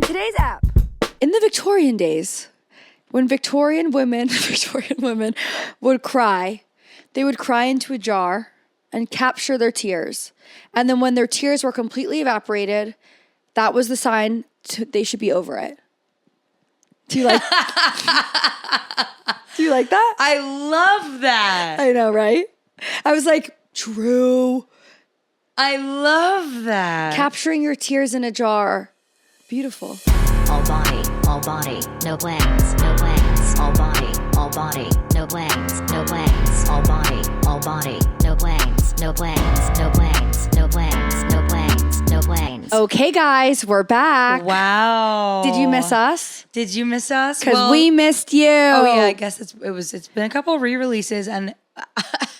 On today's app, in the Victorian days, when Victorian women would cry, they would cry into a jar and capture their tears. And then when their tears were completely evaporated, that was the sign they should be over it. Do you like Do you like that? I love that. I know, right? I was like, true. I love that. Capturing your tears in a jar. Beautiful. All body, no blanks, no blanks. All body, no blanks, no blanks. All body, no blanks, no blanks, no blanks, no blanks, no blanks, no blanks. Okay, guys, we're back. Wow. Did you miss us? Did you miss us? Because we missed you. Oh yeah, I guess it's been a couple re-releases, and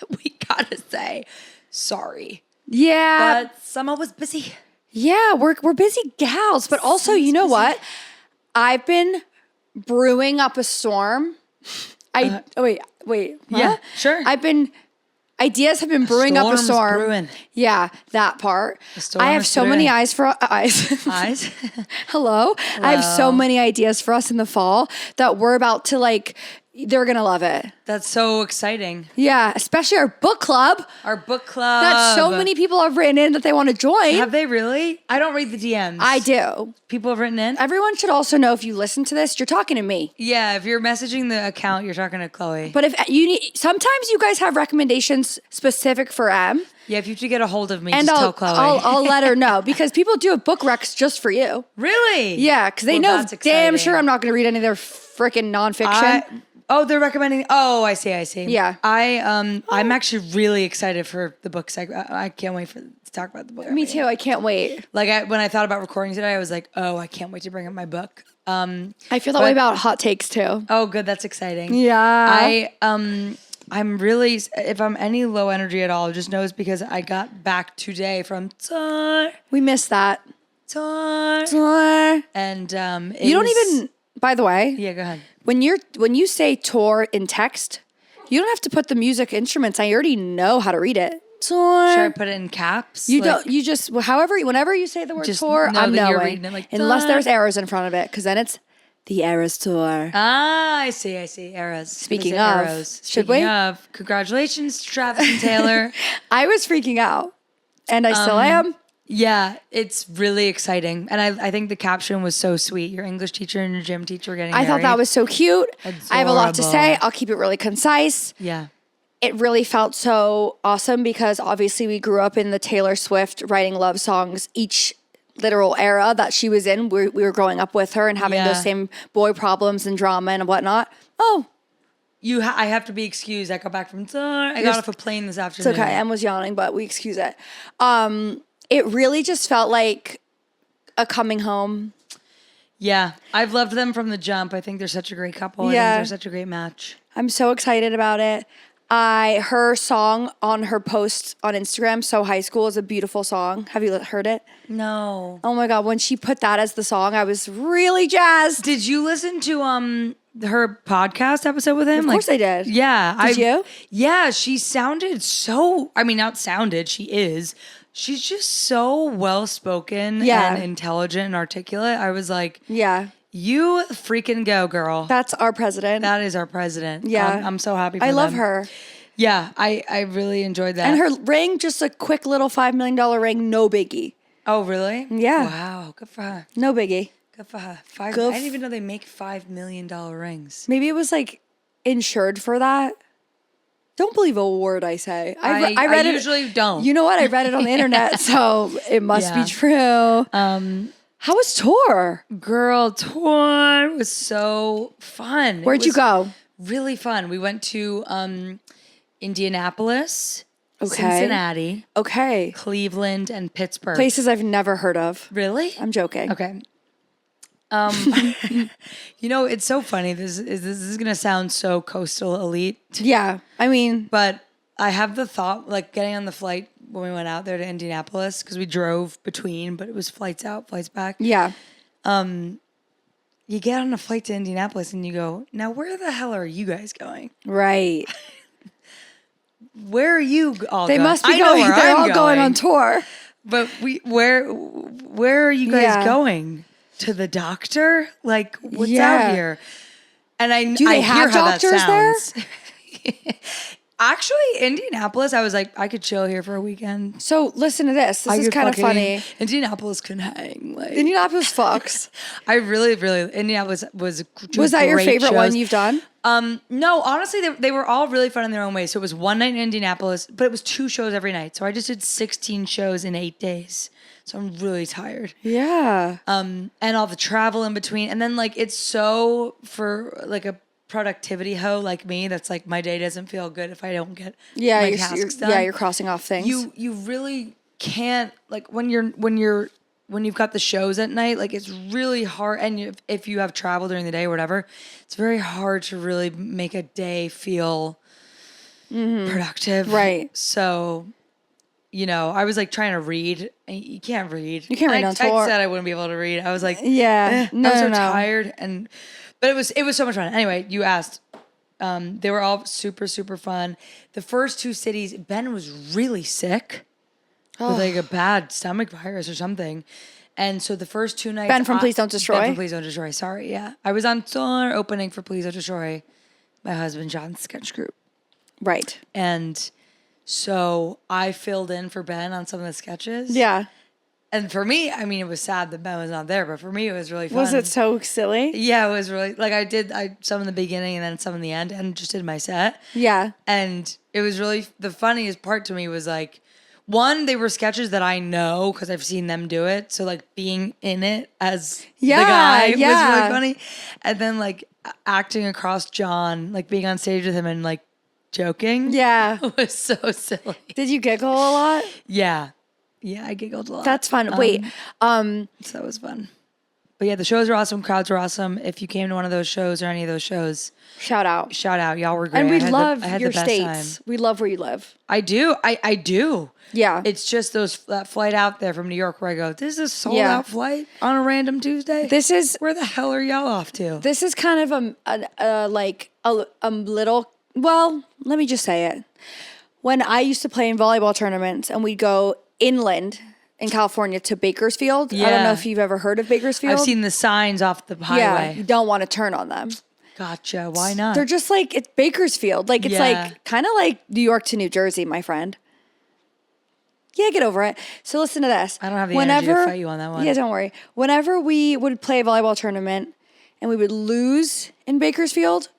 we gotta say sorry. Yeah. But Summer was busy. Yeah, we're busy gals, but also, you know what? I've been brewing up a storm. Wait. Huh? Yeah, sure. Ideas have been brewing up a storm's storm. brewing. Yeah, that part. storm I have is so many brewing. eyes. Eyes. Hello. I have so many ideas for us in the fall that we're about to they're going to love it. That's so exciting. Yeah, especially our book club. Our book club. That so many people have written in that they want to join. Have they really? I don't read the DMs. I do. People have written in? Everyone should also know, if you listen to this, you're talking to me. Yeah, if you're messaging the account, you're talking to Chloe. But if you need, sometimes you guys have recommendations specific for M. Yeah, if you have to get a hold of me, And just tell Chloe. I'll let her know, because people do have book recs just for you. Really? Yeah, because they Well, know that's damn exciting. sure I'm not going to read any of their freaking nonfiction. They're recommending. Oh, I see. Yeah. I'm actually really excited for the books. I can't wait to talk about the book. Me too. I can't wait. When I thought about recording today, I was like, oh, I can't wait to bring up my book. I feel that way about hot takes too. Oh, good. That's exciting. Yeah. I'm really, if I'm any low energy at all, just know it's because I got back today from tour. We missed that. Tour. And You don't even, by the way. Yeah, go ahead. When you say tour in text, you don't have to put the music instruments. I already know how to read it. Tour. Should I put it in caps? Whenever you say the word Just tour, know I'm that you're knowing. reading it like, Unless tour. there's arrows in front of it, because then it's the Eras Tour. I see. Eras. Speaking Gonna say of, Eras. should Speaking we? of, congratulations, Travis and Taylor. I was freaking out, and I still am. Yeah, it's really exciting. And I think the caption was so sweet. Your English teacher and your gym teacher getting married. I thought that was so cute. I have a lot to Adorable. say. I'll keep it really concise. Yeah. It really felt so awesome because obviously we grew up in the Taylor Swift writing love songs, each literal era that she was in. We were growing up with her and having Yeah. those same boy problems and drama and whatnot. Oh, I have to be excused. I got back from tour. I got off a plane this afternoon. it's okay. Em was yawning, but we excuse it. It really just felt like a coming home. Yeah. I've loved them from the jump. I think they're such a great couple. Yeah. I think they're such a great match. I'm so excited about it. Her song on her post on Instagram, So High School, is a beautiful song. Have you heard it? No. Oh my God, when she put that as the song, I was really jazzed. Did you listen to her podcast episode with him? Of course I did. Yeah. Did you? Yeah, she sounded so, not sounded, she is. She's just so well-spoken and intelligent and articulate. I was like, Yeah. you freaking go, girl. That's our president. That is our president. Yeah. I'm so happy for I love them. her. Yeah, I really enjoyed that. And her ring, just a quick little $5 million ring, no biggie. Oh, really? Yeah. Wow, good for her. No biggie. Good for her. I Go didn't even know they make $5 million rings. Maybe it was insured for that. Don't believe a word I say. I read it. Usually don't. You know what? I read it on the internet, so it must be true. How was tour? Girl, tour was so fun. Where'd you go? Really fun. We went to Indianapolis, Okay. Cincinnati, Okay. Cleveland, and Pittsburgh. Places I've never heard of. Really? I'm joking. Okay. It's so funny. This is gonna sound so coastal elite, Yeah. I mean, but I have the thought, getting on the flight when we went out there to Indianapolis, because we drove between, but it was flights out, flights back. yeah. You get on a flight to Indianapolis and you go, now where the hell are you guys going? Right. Where are you all They going? must be I know going. where They're I'm all going on tour. But where are you guys Yeah. going? to the doctor? Like, what's Yeah. out here? And I Do they I have hear how doctors that sounds. Actually, Indianapolis, I was like, I could chill here for a weekend. So listen to this. This is kind of funny. Indianapolis can hang. Like, Indianapolis fucks. I really, Indianapolis was Was that your favorite shows. one you've done? No, honestly, they were all really fun in their own way. So it was one night in Indianapolis, but it was 2 shows every night. So I just did 16 shows in 8 days. So I'm really tired. Yeah. And all the travel in between. And then like, it's so for like a productivity hoe like me, that's like my day doesn't feel good if I don't get my tasks done. Yeah, you're crossing off things. You really can't, like when you've got the shows at night, like it's really hard. And if you have travel during the day or whatever, it's very hard to really make a day feel productive. Right. So, I was like trying to read. And you can't read. You can't read on tour. I said I wouldn't be able to read. I was like, Yeah. I was so tired. But it was so much fun. Anyway, you asked. They were all super, super fun. The first 2 cities, Ben was really sick with like a bad stomach virus or something. And so the first 2 nights. Ben from Please Don't Destroy? Ben from Please Don't Destroy. Sorry, yeah. I was on tour opening for Please Don't Destroy, my husband John's sketch group. Right. And so I filled in for Ben on some of the sketches. Yeah. And for me, I mean, it was sad that Ben was not there, but for me, it was really fun. Was it so silly? Yeah, it was really, like I did some in the beginning and then some in the end and just did my set. Yeah. And it was really, the funniest part to me was like, one, they were sketches that I know because I've seen them do it. So like being in it as the guy was really funny. And then like acting across John, like being on stage with him and like joking. Yeah. was so silly. Did you giggle a lot? Yeah. Yeah, I giggled a lot. That's fun. Wait. So that was fun. But yeah, the shows were awesome. Crowds were awesome. If you came to one of those shows or any of those shows, shout out. Y'all were great. And we love I had your the best states. time. We love where you live. I do. I do. Yeah. It's just that flight out there from New York where I go, this is a sold out flight on a random Tuesday? Where the hell are y'all off to? This is kind of a little, well, let me just say it. When I used to play in volleyball tournaments and we'd go inland in California to Bakersfield. Yeah. I don't know if you've ever heard of Bakersfield. I've seen the signs off the highway. Yeah, you don't want to turn on them. Gotcha. Why not? They're just like, it's Bakersfield. Like, it's like kind of like New York to New Jersey, my friend. Yeah, get over it. So listen to this. I don't have the energy to fight you on that one. Yeah, don't worry. Whenever we would play a volleyball tournament and we would lose in Bakersfield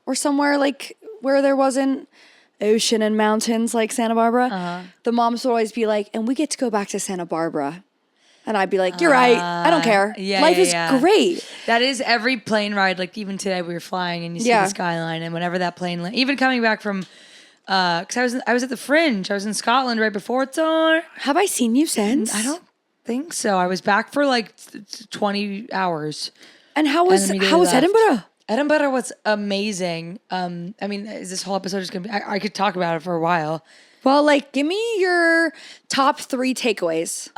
or somewhere like where there wasn't ocean and mountains like Santa Barbara, the moms would always be like, and we get to go back to Santa Barbara. And I'd be like, you're right. I don't care. Life is great. That is every plane ride. Like even today we were flying and you see the skyline and whenever that plane, even coming back from, cause I was at the Fringe. I was in Scotland right before it's on. Have I seen you since? I don't think so. I was back for like 20 hours. And how was Edinburgh? Edinburgh was amazing. I mean, is this whole episode just gonna be? I could talk about it for a while. Well, like, give me your top 3 takeaways.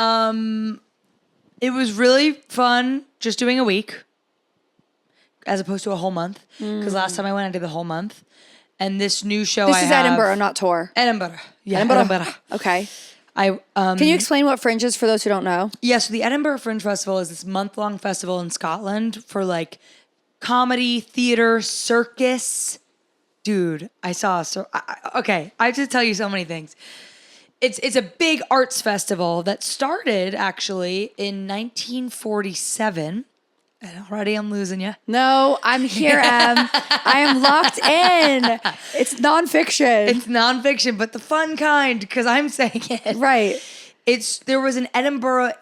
It was really fun just doing a week, as opposed to a whole month. Because last time I went, I did the whole month. And this new show, This is Edinburgh, not tour. Edinburgh. Yeah, Edinburgh. Okay. Can you explain what Fringe is for those who don't know? Yeah, so the Edinburgh Fringe Festival is this month-long festival in Scotland for like comedy, theater, circus. Dude, I have to tell you so many things. It's a big arts festival that started actually in 1947. And already I'm losing you. No, I'm here, Em. I am locked in. It's nonfiction. It's nonfiction, but the fun kind, because I'm saying it. Right. There was an Edinburgh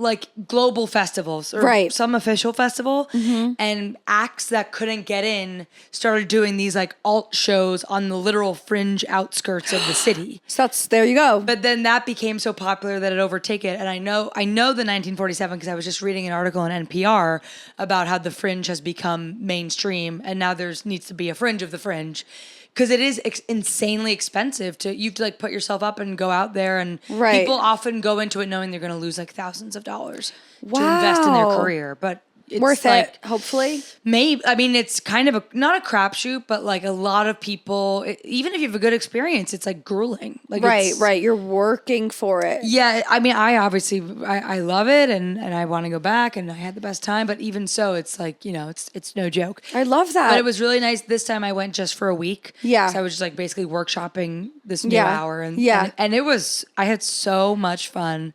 like global festivals or some official festival, and acts that couldn't get in started doing these like alt shows on the literal fringe outskirts of the city. So there you go. But then that became so popular that it overtook it. And I know the 1947 because I was just reading an article in NPR about how the fringe has become mainstream, and now needs to be a fringe of the fringe. Because it is insanely expensive you have to like put yourself up and go out there, and people often go into it knowing they're going to lose like thousands of dollars to invest in their career. But it's Worth like, it, hopefully. Maybe. I mean, it's kind of not a crapshoot, but like a lot of people, even if you have a good experience, it's like grueling. Like Right. You're working for it. Yeah, I mean, I obviously I love it and I want to go back and I had the best time. But even so, it's like, you know, it's no joke. I love that. But it was really nice. This time I went just for a week. Yeah. So I was just like basically workshopping this new Yeah. hour and Yeah. and it was I had so much fun.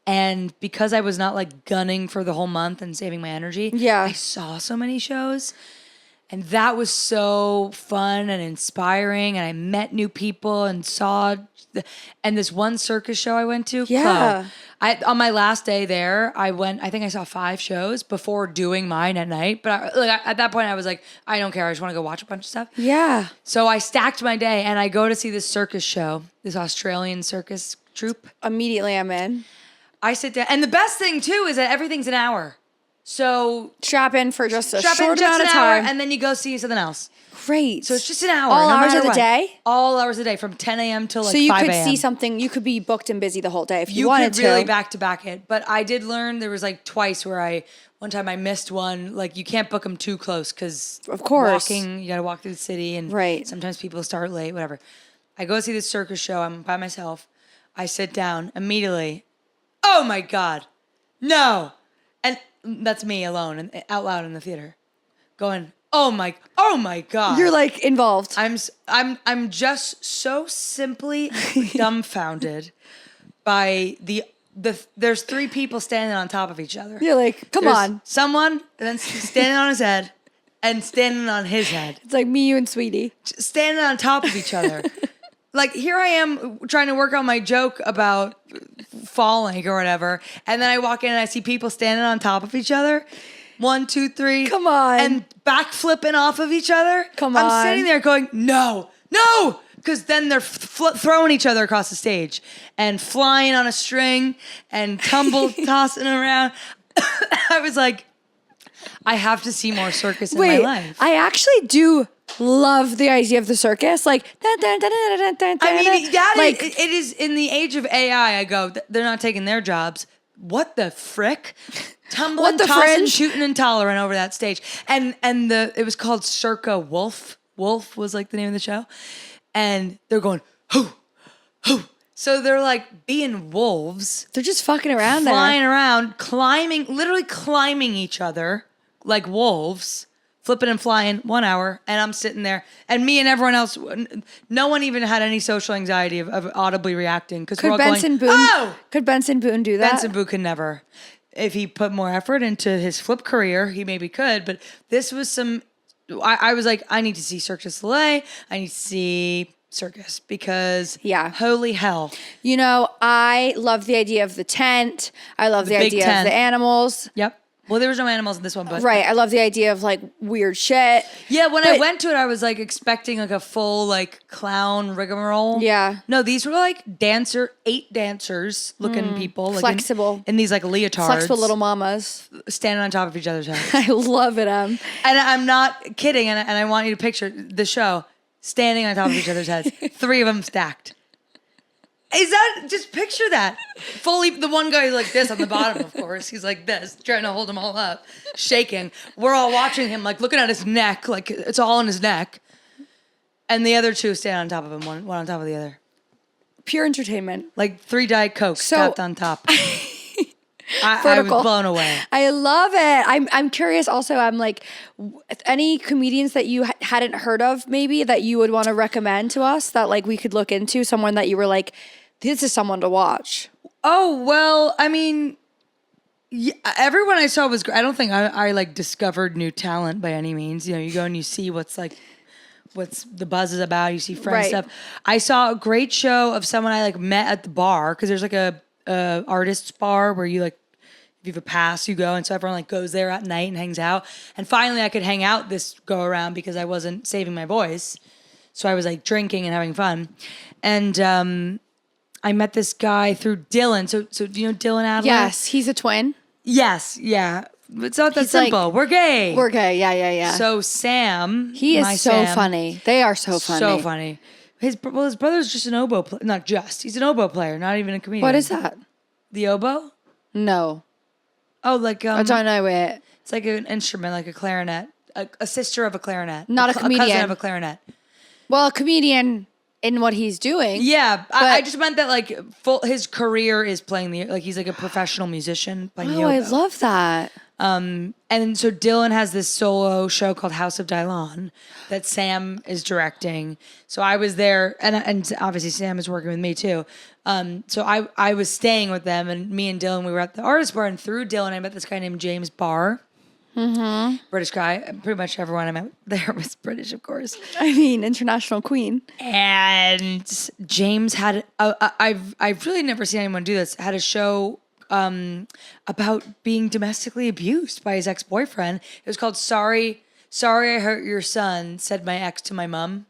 And because I was not like gunning for the whole month and saving my energy, Yeah. I saw so many shows. And that was so fun and inspiring. And I met new people and and this one circus show I went to, Yeah. chlo. On my last day there, I think I saw 5 shows before doing mine at night. But at that point, I was like, I don't care. I just want to go watch a bunch of stuff. Yeah. So I stacked my day and I go to see this circus show, this Australian circus troupe. Immediately I'm in. I sit down. And the best thing, too, is that everything's an hour. So Strap in for just a strap in short just amount an of hour, time. and then you go see something else. Great. So it's just an hour. All no hours matter of the what. day? All hours of the day, from 10 a.m. till like 5 so you a.m. could see something. You could be booked and busy the whole day if you, You wanted could really to. back to back it. But I did learn there was like twice where one time I missed one. Like you can't book them too close because Of course. you got to walk through the city and Right. sometimes people start late, whatever. I go see this circus show. I'm by myself. I sit down immediately. Oh my God. No. And that's me alone and out loud in the theater going, oh my God. You're like involved. I'm just so simply dumbfounded by there's 3 people standing on top of each other. You're like, come There's on. someone and then standing on his head and standing on his head. It's like me, you, and Sweetie. Standing on top of each other. Like here I am trying to work on my joke about falling or whatever. And then I walk in and I see people standing on top of each other. 1, 2, 3. Come on. And backflipping off of each other. Come I'm on. sitting there going, no. Because then they're throwing each other across the stage and flying on a string and tossing around. I was like, I have to see more circus in my life. I actually do love the idea of the circus. Like, I mean, yeah, like it is in the age of AI. I go, they're not taking their jobs. What the frick? Tumbling, What the tossing, fringe? shooting, and tolerant over that stage. And it was called Circa Wolf. Wolf was like the name of the show. And they're going, hoo, hoo. So they're like being wolves, they're just fucking around flying there. around, literally climbing each other like wolves. Flipping and flying 1 hour, and I'm sitting there, and me and everyone else, no one even had any social anxiety of audibly reacting because we're all Benson going, Boone? oh! Could Benson Boone do that? Benson Boone could never. If he put more effort into his flip career, he maybe could, but this was I was like, I need to see Cirque du Soleil. I need to see circus because holy hell. You know, I love the idea of the tent. I love the big idea tent. of the animals. Yep. Well, there was no animals in this one, but Right. I love the idea of like weird shit. yeah, when I went to it, I was like expecting like a full like clown rigmarole. Yeah. No, these were like 8 dancers looking people. Like Flexible. in these like leotards. Flexible little mamas. Standing on top of each other's heads. I love it. And I'm not kidding. And I want you to picture the show standing on top of each other's heads. 3 of them stacked. Just picture that. Fully, the one guy is like this on the bottom, of course. He's like this, trying to hold them all up, shaking. We're all watching him, like looking at his neck, like it's all in his neck. And the other 2 stand on top of him, one on top of the other. Pure entertainment. Like 3 Diet Cokes stacked on top. I was blown away. I love it. I'm curious also. I'm like, any comedians that you hadn't heard of maybe that you would want to recommend to us that like we could look into, someone that you were like, this is someone to watch. Oh, well, I mean, yeah, everyone I saw was great. I don't think I like discovered new talent by any means. You know, you go and you see what's the buzz is about. You see friend stuff. I saw a great show of someone I like met at the bar because there's like a artist's bar where you like, if you have a pass, you go. And so everyone like goes there at night and hangs out. And finally I could hang out this go around because I wasn't saving my voice. So I was like drinking and having fun. And, I met this guy through Dylan. So do you know Dylan Adler? Yes, he's a twin. Yes, yeah. It's not that He's simple. We're gay. We're gay. Yeah. So Sam, He is so Sam, funny. They are so funny. So funny. His brother's just an oboe player. Not just. He's an oboe player, not even a comedian. What is that? The oboe? No. Oh, like I don't know it. it's like an instrument, like a clarinet, a sister of a clarinet, Not a cousin comedian. of a clarinet. Well, a comedian in what he's doing. Yeah, I just meant that like his career is playing he's like a professional musician playing the Oh, I oboe. love that. And so Dylan has this solo show called House of Dylon that Sam is directing. So I was there, and obviously Sam is working with me too. So I was staying with them, and me and Dylan, we were at the artist bar, and through Dylan, I met this guy named James Barr. Mm-hmm. British guy. Pretty much everyone I met there was British, of course. I mean, international queen. And James had I've really never seen anyone do this. Had a show about being domestically abused by his ex-boyfriend. It was called Sorry I Hurt Your Son, said my ex to my mom.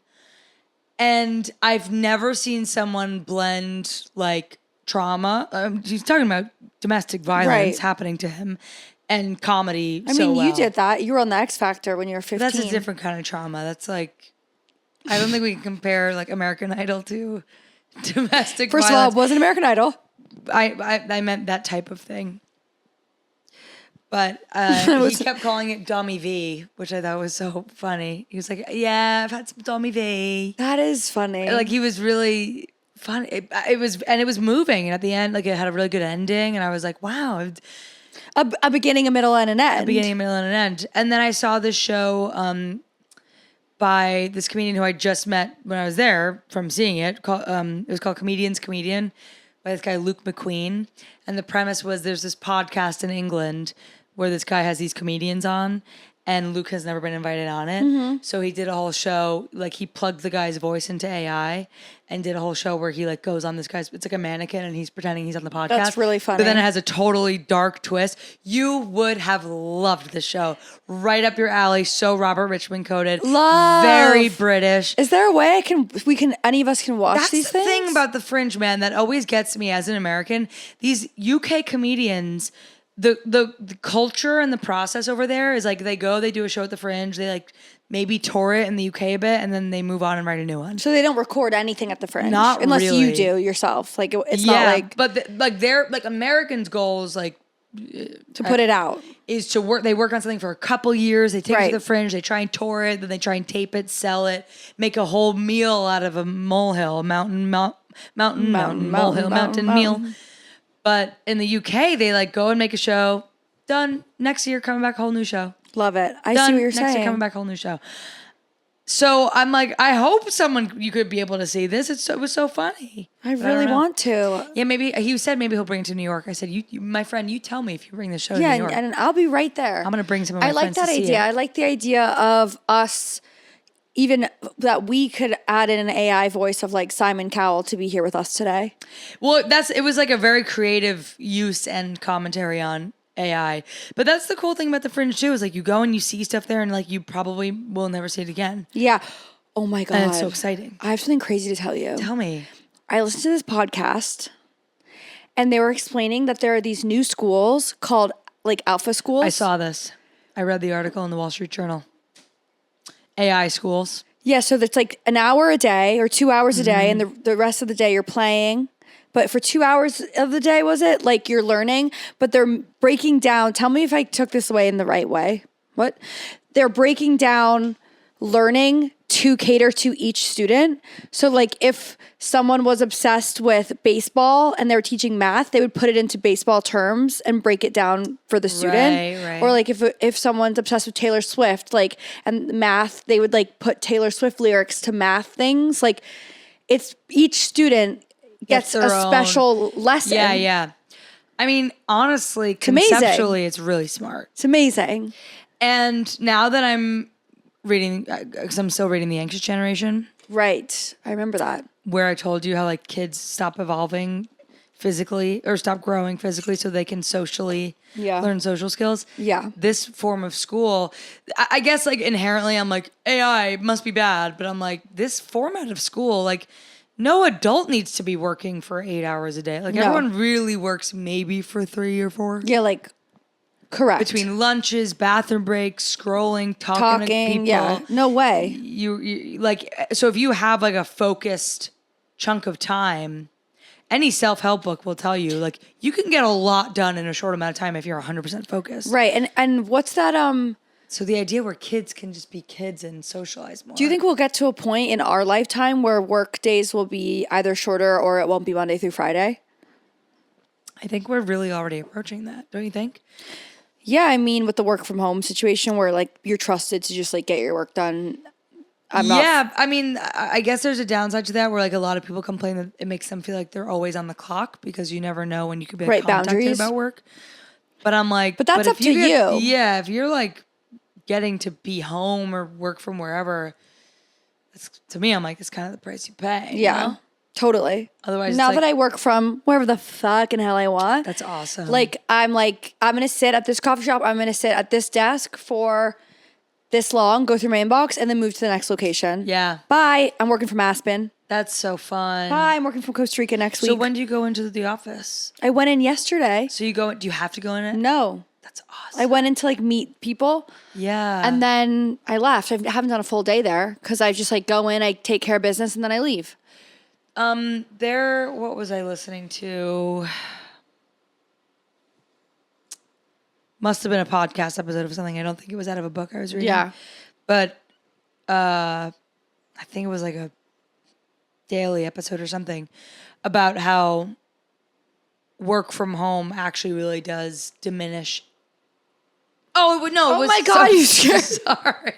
And I've never seen someone blend like trauma. He's talking about domestic violence happening to him and comedy. I mean, you did that. You were on the X Factor when you were 15. That's a different kind of trauma. That's like, I don't think we can compare like American Idol to domestic First violence. of all, it wasn't American Idol. I meant that type of thing. But he kept calling it Dummy V, which I thought was so funny. He was like, yeah, I've had some Dummy V. That is funny. Like he was really funny. It was moving. And at the end, like it had a really good ending. And I was like, wow. A beginning, a middle, and an end. A beginning, a middle, and an end. And then I saw this show by this comedian who I just met when I was there from seeing it. It was called Comedian's Comedian by this guy, Luke McQueen. And the premise was there's this podcast in England where this guy has these comedians on, and Luke has never been invited on it. Mm-hmm. So he did a whole show, like he plugged the guy's voice into AI and did a whole show where he like goes on this guy's, it's like a mannequin and he's pretending he's on the podcast. That's really funny. But then it has a totally dark twist. You would have loved the show. Right up your alley. So Robert Richmond coded. Love. Very British. Is there a way any of us can watch That's these the things? thing about the Fringe, man, that always gets me as an American. These UK comedians, the culture and the process over there is like they do a show at the Fringe, they like maybe tour it in the UK a bit, and then they move on and write a new one. So they don't record anything at the Fringe, Not unless really. you do yourself. Like it's not like but they're like Americans' goals like to put it out is to work. They work on something for a couple years. They take it Right. to the Fringe. They try and tour it. Then they try and tape it, sell it, make a whole meal out of a molehill, mountain meal. But in the UK, they like go and make a show. Done. Next year, coming back, whole new show. love it. I Done. see what you're Next saying. year, coming back, whole new show. So I'm like, I hope you could be able to see this. It was so funny. I But really don't know. want to. Yeah, maybe he said maybe he'll bring it to New York. I said, you my friend, you tell me if you bring the show to Yeah, New York. and I'll be right there. I'm gonna bring some of my I like friends that to see idea. it. I like the idea of us, even that we could add in an AI voice of like Simon Cowell to be here with us today. Well, it was like a very creative use and commentary on AI. But that's the cool thing about the Fringe too, is like you go and you see stuff there and like you probably will never see it again. Yeah. Oh my God. And it's so exciting. I have something crazy to tell you. Tell me. I listened to this podcast and they were explaining that there are these new schools called like alpha schools. I saw this. I read the article in the Wall Street Journal. AI schools. Yeah, so that's like an hour a day or 2 hours a day, and Mm-hmm. the rest of the day you're playing. But for 2 hours of the day, was it? Like you're learning, but they're breaking down. Tell me if I took this away in the right way. What? They're breaking down learning to cater to each student. So like if someone was obsessed with baseball and they were teaching math, they would put it into baseball terms and break it down for the student. Right. Or like if someone's obsessed with Taylor Swift, like and math, they would like put Taylor Swift lyrics to math things. Like it's each student gets a their own- special lesson. Yeah. I mean, honestly, amazing. conceptually, it's really smart. It's amazing. And now that I'm reading, because I'm still reading The Anxious Generation, Right. I remember that. where I told you how like kids stop evolving physically or stop growing physically so they can socially learn social skills. Yeah. This form of school, I guess like inherently I'm like AI must be bad, but I'm like this format of school, like no adult needs to be working for 8 hours a day. Like No. everyone really works maybe for 3 or 4. Yeah, like correct. Between lunches, bathroom breaks, scrolling, talking to people. Yeah. No way. You like, so if you have like a focused chunk of time any self-help book will tell you, like, you can get a lot done in a short amount of time if you're 100% focused. Right. And what's that? So the idea where kids can just be kids and socialize more. Do you think we'll get to a point in our lifetime where work days will be either shorter or it won't be Monday through Friday? I think we're really already approaching that, don't you think? Yeah, I mean, with the work from home situation where like you're trusted to just like get your work done. I mean, I guess there's a downside to that where like a lot of people complain that it makes them feel like they're always on the clock because you never know when you could be Right, contacted boundaries. about work. But I'm like, But that's up if to you. Yeah, if you're like getting to be home or work from wherever, to me, I'm like, it's kind of the price you pay. Yeah, you know? totally. Otherwise, now it's that like- I work from wherever the fucking hell I want, That's awesome. I'm going to sit at this coffee shop. I'm going to sit at this desk for this long, go through my inbox, and then move to the next location. Yeah. Bye. I'm working from Aspen. That's so fun. Bye. I'm working from Costa Rica next week. So when do you go into the office? I went in yesterday. So do you have to go in it? No. That's awesome. I went in to like meet people. Yeah. And then I left. I haven't done a full day there because I just like go in, I take care of business, and then I leave. What was I listening to? Must have been a podcast episode of something. I don't think it was out of a book I was reading. Yeah. But I think it was like a daily episode or something about how work from home actually really does diminish. Oh, no. Oh my God, you scared. Sorry.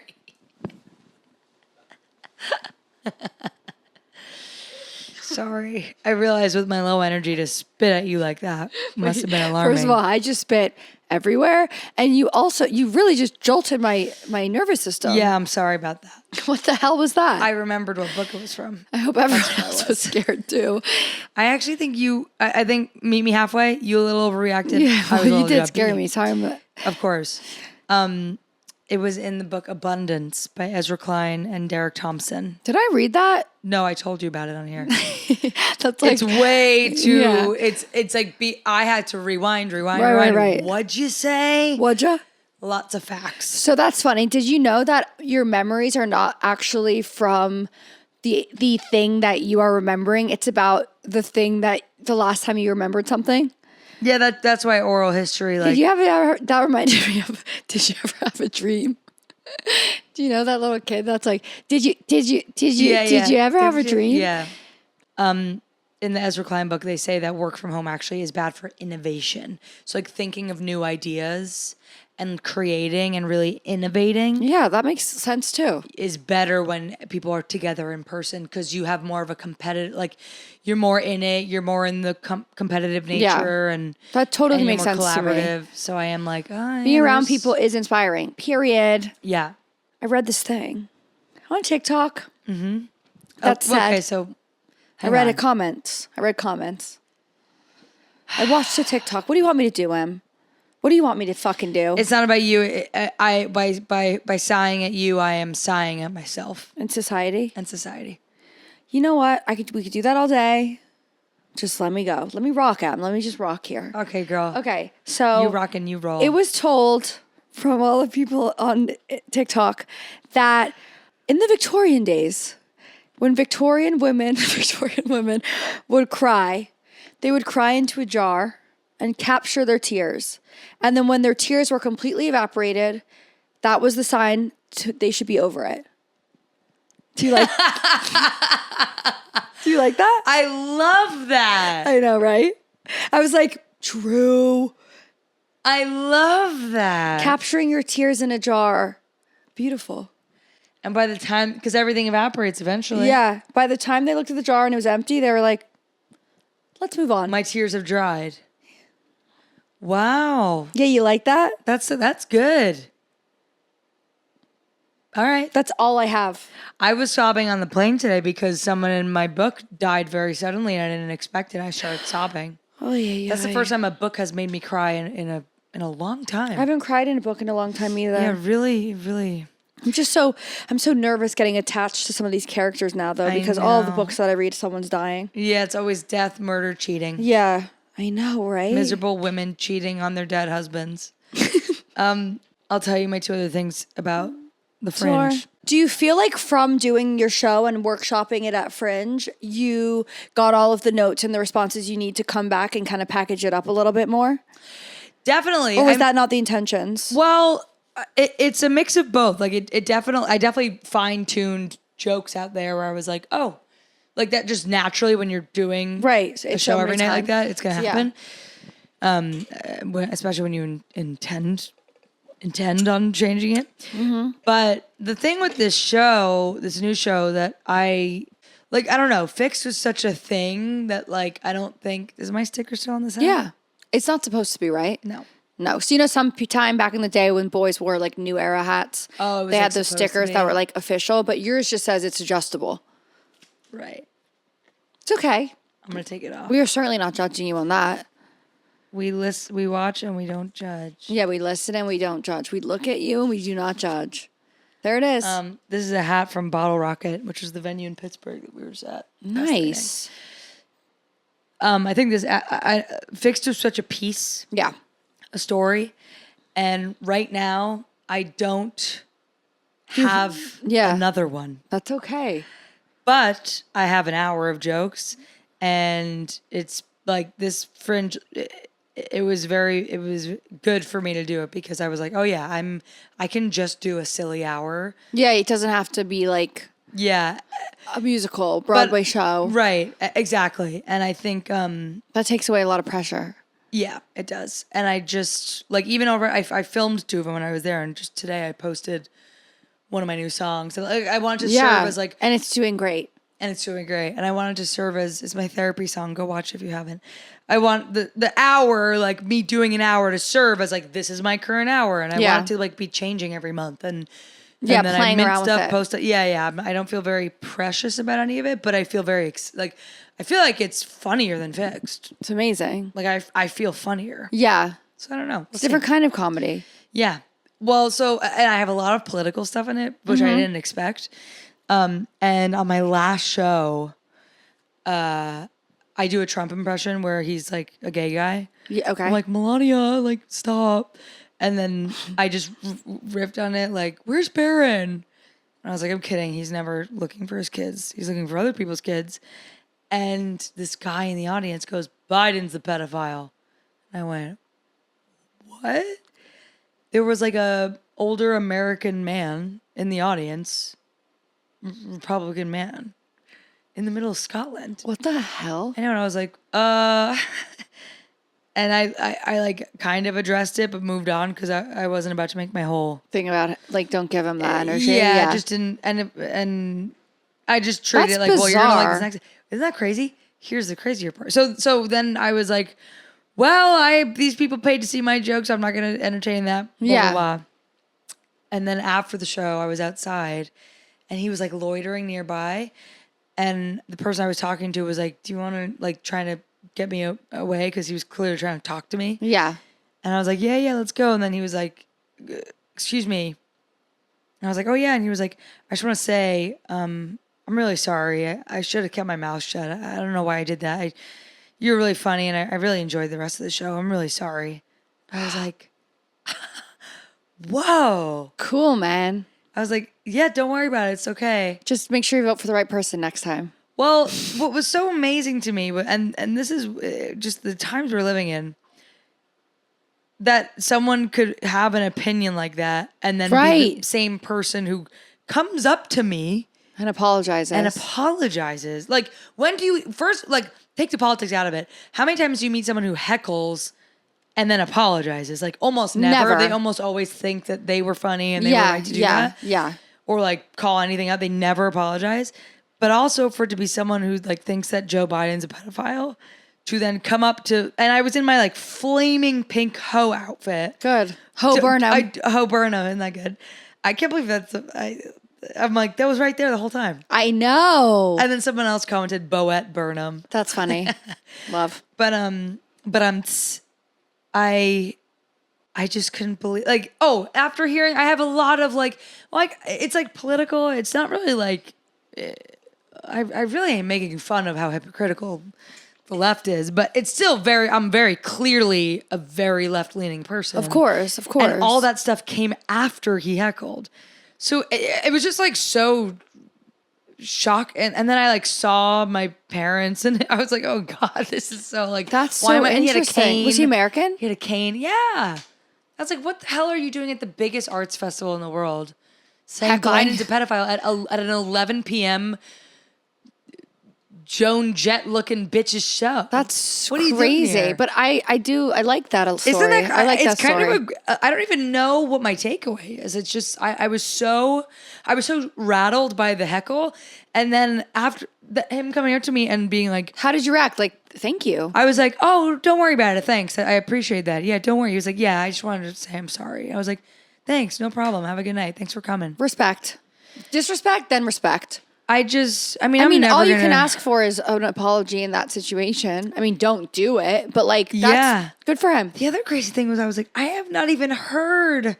Sorry. I realized with my low energy to spit at you like that must have been alarming. First of all, I just spit everywhere. And you really just jolted my nervous system. Yeah, I'm sorry about that. What the hell was that? I remembered what book it was from. I hope everyone else was scared too. I actually think I think Meet Me Halfway, you a little overreacted. Yeah, I was a well, you little did scare jumpy. me. Sorry, but Of course. It was in the book Abundance by Ezra Klein and Derek Thompson. did I read that? No, I told you about it on here. That's like It's way too. Yeah. It's like I had to rewind. Right. What'd you say? What'd Lots of facts. So that's funny. Did you know that your memories are not actually from the thing that you are remembering? It's about the thing that the last time you remembered something. Yeah, that's why oral history. Like, Did you ever? That reminded me of. Did you ever have a dream? Do you know that little kid that's like? Did you ever have a dream? Yeah. In the Ezra Klein book, they say that work from home actually is bad for innovation. So like thinking of new ideas and creating and really innovating Yeah, that makes sense too. is better when people are together in person because you have more of a competitive, like you're more in it, you're more in the competitive nature and That totally and you're makes more sense to me. collaborative. So I am like, Being around people is inspiring. Period. Yeah. I read this thing on TikTok. Mm-hmm. That said, Okay, so I read comments. I watched a TikTok. What do you want me to do, Em? What do you want me to fucking do? It's not about you. By sighing at you, I am sighing at myself In society? and society. You know what? We could do that all day. Just let me go. Let me rock, Em. Let me just rock here. Okay, girl. Okay, so You rock and you roll. it was told from all the people on TikTok that in the Victorian days, when Victorian women would cry, they would cry into a jar and capture their tears. And then when their tears were completely evaporated, that was the sign they should be over it. Do you like Do you like that? I love that. I know, right? I was like, true. I love that. Capturing your tears in a jar. Beautiful. And by the time, because everything evaporates eventually. Yeah. By the time they looked at the jar and it was empty, they were like, let's move on. My tears have dried. Wow. Yeah, you like that? That's good. All right. That's all I have. I was sobbing on the plane today because someone in my book died very suddenly and I didn't expect it. I started sobbing. Oh, yeah. That's the first time a book has made me cry in a long time. I haven't cried in a book in a long time either. Yeah, really, really. I'm so nervous getting attached to some of these characters now, though, I because all the know. books that I read, someone's dying. Yeah, it's always death, murder, cheating. Yeah, I know, right? Miserable women cheating on their dead husbands. I'll tell you my two other things about the Fringe. Do you feel like from doing your show and workshopping it at Fringe, you got all of the notes and the responses you need to come back and kind of package it up a little bit more? Definitely. Or was that not the intentions? Well, it's a mix of both. Like I definitely fine-tuned jokes out there where I was like, oh, like that just naturally when you're doing Right. a It's show so every many night like times. that, it's going to Yeah. happen. Especially when you intend on changing it. Mm-hmm. But the thing with this new show that I don't know, fixed was such a thing that like, I don't think, is my sticker still on the side? Yeah. It's not supposed to be, right? No. No. So, some time back in the day when boys wore like New Era hats, Oh, it was, they like, had those supposed to stickers be. that were like official, but yours just says it's adjustable. Right. It's okay. I'm going to take it off. We are certainly not judging you on that. We watch and we don't judge. Yeah, we listen and we don't judge. We look at you and we do not judge. There it is. This is a hat from Bottle Rocket, which was the venue in Pittsburgh that we were at. Nice. I think this I fixed was such a piece, Yeah. a story, and right now I don't have Yeah. another one. That's okay. But I have an hour of jokes, and it's like this Fringe. It was good for me to do it because I was like, oh yeah, I can just do a silly hour. Yeah, it doesn't have to be like Yeah, a musical Broadway show. right, exactly. And I think That takes away a lot of pressure. yeah, it does. And I just like even over I filmed 2 of them when I was there, and just today I posted one of my new songs. So like, I wanted to serve as like, and it's doing great. and it's doing great. And I wanted to serve as it's my therapy song. Go watch it if you haven't. I want the hour, like me doing an hour, to serve as like this is my current hour, and I Yeah. want it to like be changing every month. And Yeah, then playing I mint around with stuff, it. post it. Yeah. I don't feel very precious about any of it, but I feel very I feel like it's funnier than fixed. It's amazing. Like I feel funnier. Yeah. So I don't know. It's a different kind of comedy. Yeah. Well, so and I have a lot of political stuff in it, which Mm-hmm. I didn't expect. And on my last show, I do a Trump impression where he's like a gay guy. Yeah, okay. I'm like, Melania, like, stop. And then I just riffed on it, like, where's Barron? And I was like, I'm kidding. He's never looking for his kids. He's looking for other people's kids. And this guy in the audience goes, Biden's the pedophile. And I went, what? There was like a older American man in the audience, Republican man, in the middle of Scotland. What the hell? I know, and I was like, and I like kind of addressed it, but moved on because I wasn't about to make my whole Thing about it, like, don't give him that energy. yeah, just didn't, and I just treated it That's like, well, you're gonna like bizarre. this next. Isn't that crazy? Here's the crazier part. So then I was like, well, these people paid to see my jokes. I'm not gonna entertain that. Blah, Yeah. blah, blah. And then after the show, I was outside, and he was like loitering nearby. And the person I was talking to was like, do you want to, like, trying to get me away? Because he was clearly trying to talk to me. Yeah. And I was like, yeah, let's go. And then he was like, excuse me. And I was like, oh, yeah. And he was like, I just want to say, I'm really sorry. I should have kept my mouth shut. I don't know why I did that. You're really funny, and I really enjoyed the rest of the show. I'm really sorry. I was like, whoa. Cool, man. I was like, yeah, don't worry about it. It's okay. Just make sure you vote for the right person next time. Well, what was so amazing to me, and this is just the times we're living in, that someone could have an opinion like that and then be Right. the same person who comes up to me And apologizes. and apologizes. Like, when do you first, like, take the politics out of it? How many times do you meet someone who heckles and then apologizes? Like, almost never. Never. They almost always think that they were funny and they were right to do that. Yeah. Or like call anything out. They never apologize. But also for it to be someone who like thinks that Joe Biden's a pedophile, to then come up to, and I was in my like flaming pink hoe outfit. Good. Ho Burnham. Ho Burnham, isn't that good? I can't believe I'm like, that was right there the whole time. I know. And then someone else commented Boette Burnham. That's funny. Love. But I just couldn't believe, like, after hearing, I have a lot of like it's like political. It's not really like, I really ain't making fun of how hypocritical the left is, but it's still I'm very clearly a very left-leaning person. Of course. And all that stuff came after he heckled. So it was just like so shock. And then I like saw my parents and I was like, oh God, this is so like, That's why so am I? And he had a interesting. cane. Was he American? He had a cane. Yeah. I was like, what the hell are you doing at the biggest arts festival in the world? Saying Heckling. Biden's a pedophile at an 11 p.m. Joan Jett looking bitch's show. That's what are you doing crazy. here? But I like that story. Isn't that? I like it's that story. kind of. I don't even know what my takeaway is. It's just I was so rattled by the heckle, and then after him coming up to me and being like, How did you react? Like, thank you. I was like, oh, don't worry about it. Thanks, I appreciate that. Yeah, don't worry. He was like, yeah, I just wanted to say I'm sorry. I was like, thanks, no problem. Have a good night. Thanks for coming. Respect. Disrespect, then respect. I mean, I'm never all you gonna, can ask for is an apology in that situation. I mean, don't do it, but like, that's good for him. The other crazy thing was I was like, I have not even heard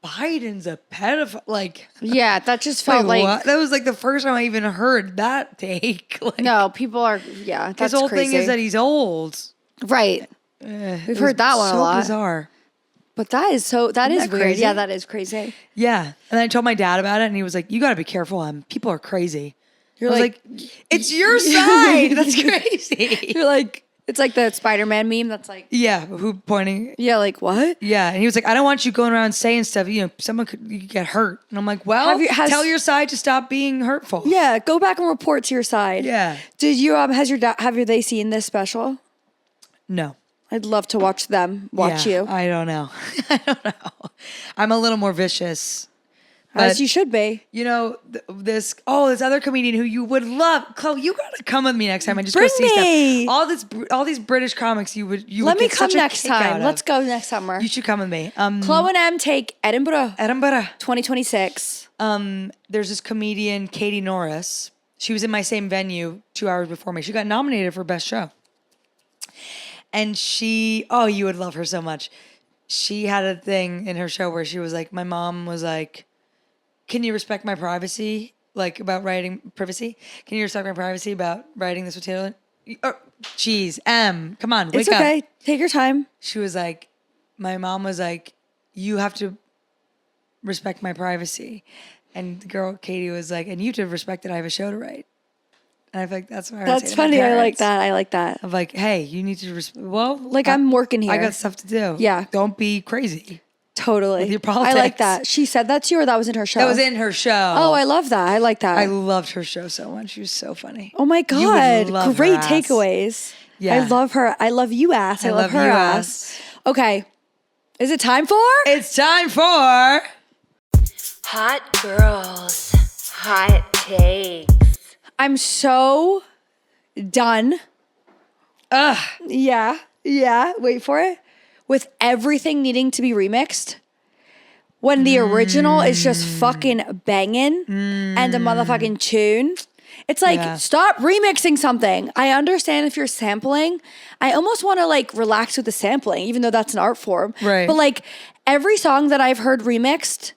Biden's a pedophile. Like, Yeah, that just felt wait, like what? That was like the first time I even heard that take. Like, no, people are that's his whole crazy. thing is that he's old. Right. We've heard that one so a lot. Bizarre. But that is Isn't weird. crazy? Yeah, that is crazy. Yeah. And I told my dad about it and he was like, you got to be careful. People are crazy. You're I was like, it's your side. That's crazy. You're like, it's like the Spider-Man meme that's like, Yeah. Who pointing? yeah, like what? Yeah. And he was like, I don't want you going around saying stuff. You know, you could get hurt. And I'm like, well, tell your side to stop being hurtful. Yeah, go back and report to your side. Yeah. Did you has your dad have they seen this special? No. I'd love to watch them watch Yeah, you. I don't know. I don't know. I'm a little more vicious. As But, you should be. you know, this other comedian who you would love, Chloe, you gotta come with me next time and just Bring go see me. stuff. All these British comics you would Let me get come such a next kick out time. of. Let's go next summer. You should come with me. Chlo and M take Edinburgh Edinburgh. 2026. There's this comedian, Katie Norris. She was in my same venue 2 hours before me. She got nominated for Best Show. And you would love her so much. She had a thing in her show where she was like, my mom was like, can you respect my privacy? Like about writing privacy? Can you respect my privacy about writing this with Taylor? Jeez, come on, wake It's okay. up. Take your time. She was like, my mom was like, you have to respect my privacy. And the girl, Katie, was like, and you have to respect that I have a show to write. And I feel like that's what I would say That's to my funny. I like parents. that. I like that. Of like, hey, you need to Like I'm working here. I got stuff to do. Yeah. Don't be crazy. Totally. with your I like politics. that. She said that to you or that was in her show? That was in her show. Oh, I love that. I like that. I loved her show so much. She was so funny. Oh my You would God. love Great her ass. takeaways. Yeah. I love her. I love you ass. I love her you ass. Okay. Is it time for? It's time for Hot girls, hot takes. I'm so done. Ugh. Yeah. Yeah. Wait for it. With everything needing to be remixed. When the original is just fucking banging and a motherfucking tune. It's like, Yeah. stop remixing something. I understand if you're sampling. I almost want to like relax with the sampling, even though that's an art form. Right. But like every song that I've heard remixed,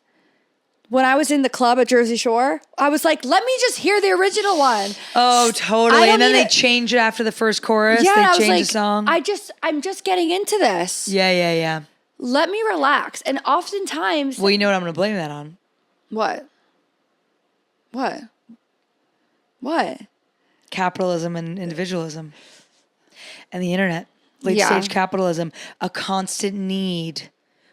when I was in the club at Jersey Shore, I was like, let me just hear the original one. Oh, I totally. don't And then need they it- change it after the first chorus. Yeah, they and I was change like, the song. I'm just getting into this. Yeah. Let me relax. And oftentimes, Well, you know what I'm going to blame that on? what? Capitalism and individualism. And the internet. Late Yeah. stage capitalism. A constant need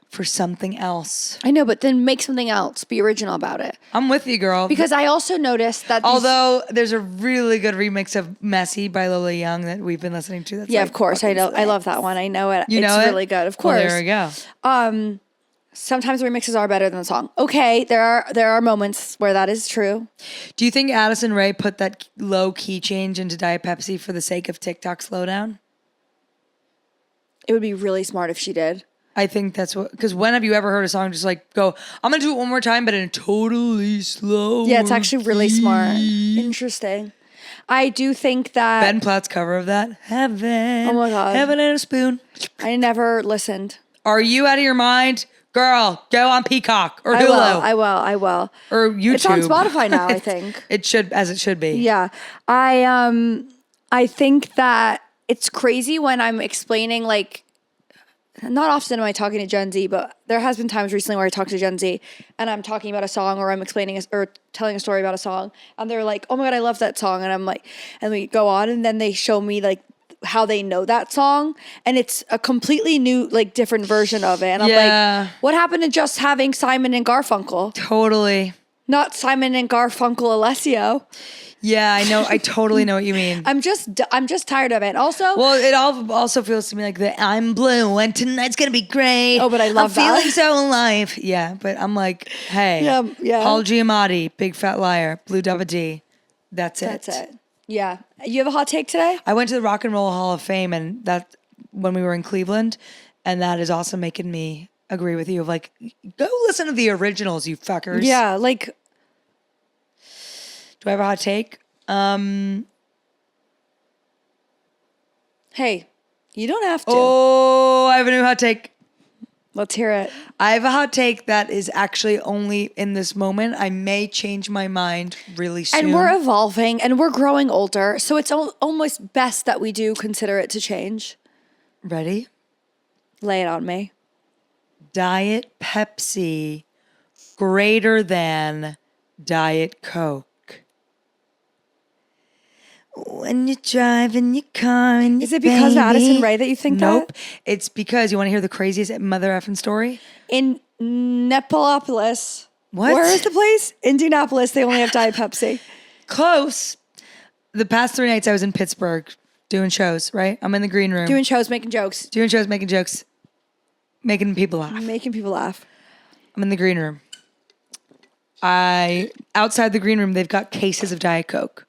for something else. I know, but then make something else. Be original about it. I'm with you, girl. Because I also noticed that Although there's a really good remix of Messy by Lola Young that we've been listening to. That's yeah, like of course, I fucking know. I love slaps. that one. I know it. You know it's it? really good. Of Well, course. there we go. Sometimes remixes are better than the song. Okay, there are moments where that is true. Do you think Addison Rae put that low key change into Diet Pepsi for the sake of TikTok slowdown? It would be really smart if she did. I think that's what, because when have you ever heard a song just like go, I'm going to do it one more time, but in a totally slow Yeah, it's actually really smart. key. Interesting. I do think that Ben Platt's cover of that. Heaven. Oh my God. Heaven and a spoon. I never listened. Are you out of your mind? Girl, go on Peacock or Hulu. I will. Or YouTube. It's on Spotify now, I think. It should be. Yeah. I think that it's crazy when I'm explaining like not often am I talking to Gen Z, but there has been times recently where I talk to Gen Z and I'm talking about a song or I'm explaining or telling a story about a song and they're like, oh my God, I love that song. And I'm like, and we go on and then they show me like how they know that song and it's a completely new, like different version of it. And I'm like, what happened to just having Simon and Garfunkel? Totally. Not Simon and Garfunkel Alessio. Yeah, I know. I totally know what you mean. I'm just tired of it. Also, Well, it also feels to me like the I'm blue and tonight's gonna be great. Oh, but I love I'm that. feeling so alive. Yeah, but I'm like, hey, Yeah. Paul Giamatti, Big Fat Liar, Blue Dabba D. That's it. that's it. Yeah. You have a hot take today? I went to the Rock and Roll Hall of Fame, and that when we were in Cleveland, and that is also making me agree with you. Of like, go listen to the originals, you fuckers. Yeah. Like, Do I have a hot take? hey, you don't have to. Oh, I have a new hot take. Let's hear it. I have a hot take that is actually only in this moment. I may change my mind really soon. And we're evolving and we're growing older. So it's almost best that we do consider it to change. Ready? Lay it on me. Diet Pepsi greater than Diet Coke. When you're driving your car and Is it because of Addison Rae that you think Nope. that? It's because you want to hear the craziest mother effing story? In Nepalopolis. What? Where is the place? Indianapolis. They only have Diet Pepsi. Close. The past 3 nights I was in Pittsburgh doing shows, right? I'm in the green room. Doing shows, making jokes. Doing shows, making jokes, making people laugh. Making people laugh. I'm in the green room. Outside the green room, they've got cases of Diet Coke.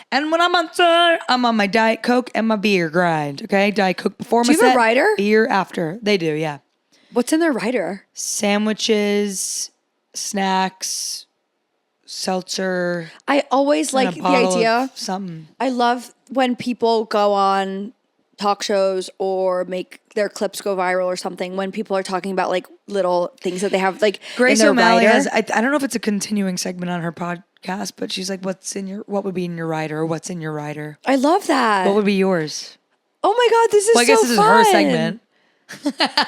And when I'm on tour, I'm on my Diet Coke and my beer grind, okay? Diet Coke before Do my you have a set, rider? beer after. They do, yeah. What's in their rider? Sandwiches, snacks, seltzer. I always like and a the bottle idea. of something. I love when people go on talk shows or make their clips go viral or something when people are talking about like little things that they have like Grace in their O'Malley rider. has, I don't know if it's a continuing segment on her podcast, but she's like, what would be in your rider? Or what's in your rider? I love that. What would be yours? Oh my God, this is Well, I so guess this is fun. her segment.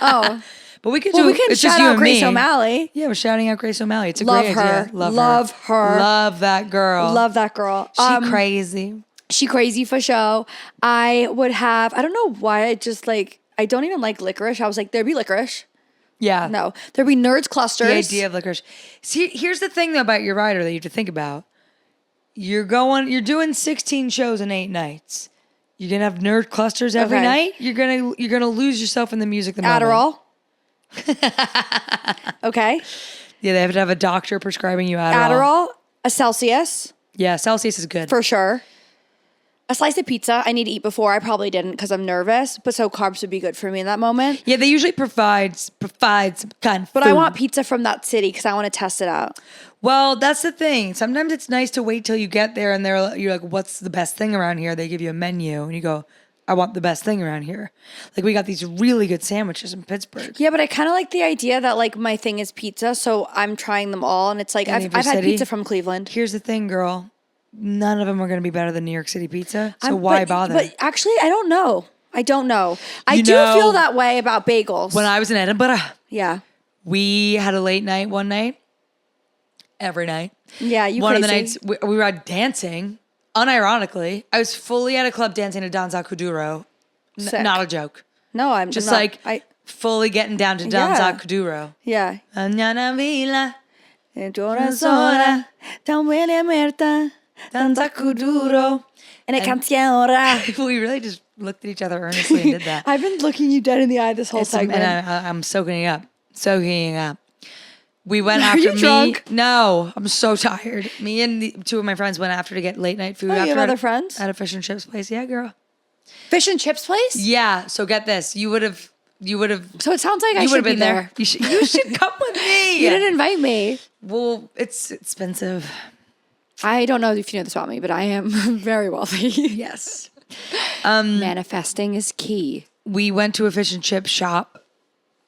Oh, But we could well, do we can it's just shout you out and Grace me. O'Malley. Yeah, we're shouting out Grace O'Malley. It's a Love great her. idea. Love her. Love that girl. Love that girl. She crazy. She crazy for show. I would have. I don't know why. I just like. I don't even like licorice. I was like, there'd be licorice. Yeah. No, there'd be nerds clusters. The idea of licorice. See, here's the thing though about your rider that you have to think about. You're doing 16 shows in 8 nights. You're gonna have nerd clusters every Okay. night. You're gonna lose yourself in the music. The moment. Adderall. Okay. Yeah, they have to have a doctor prescribing you Adderall. Adderall. A Celsius Yeah, Celsius is good. for sure. A slice of pizza. I need to eat before. I probably didn't because I'm nervous. But so carbs would be good for me in that moment. Yeah, they usually provide some kind of But food. I want pizza from that city because I want to test it out. Well, that's the thing. Sometimes it's nice to wait till you get there and you're like, what's the best thing around here? They give you a menu and you go, I want the best thing around here. Like we got these really good sandwiches in Pittsburgh. Yeah, but I kind of like the idea that like my thing is pizza, so I'm trying them all, and it's like Any I've of your had city? pizza from Cleveland. Here's the thing, girl. None of them are going to be better than New York City pizza. So why bother? But actually, I don't know. I don't know. I You do know- feel that way about bagels. When I was in Edinburgh, yeah, we had a late night one night. Every night. yeah, you One of the crazy. nights we were out dancing. Unironically, I was fully at a club dancing to Danza Kuduro. Sick. Not a joke. No, I'm Just not, like fully getting down to Danza Kuduro. yeah. Mañana vila, Una sola, tan buena muerta, Danza Kuduro. en el canción. We really just looked at each other earnestly and did that. I've been looking you dead in the eye this whole And segment. I'm soaking it up. Soaking it up. We went Are after you me. drunk? No, I'm so tired. Me and 2 of my friends went after to get late night food. Oh, you after have at- other friends? At a fish and chips place. Yeah, girl. Fish and chips place? Yeah. So get this. You would have. So it sounds like I You would should have be been there. You should come with me. You didn't invite me. Well, it's expensive. I don't know if you know this about me, but I am very wealthy. Yes. Manifesting is key. We went to a fish and chip shop,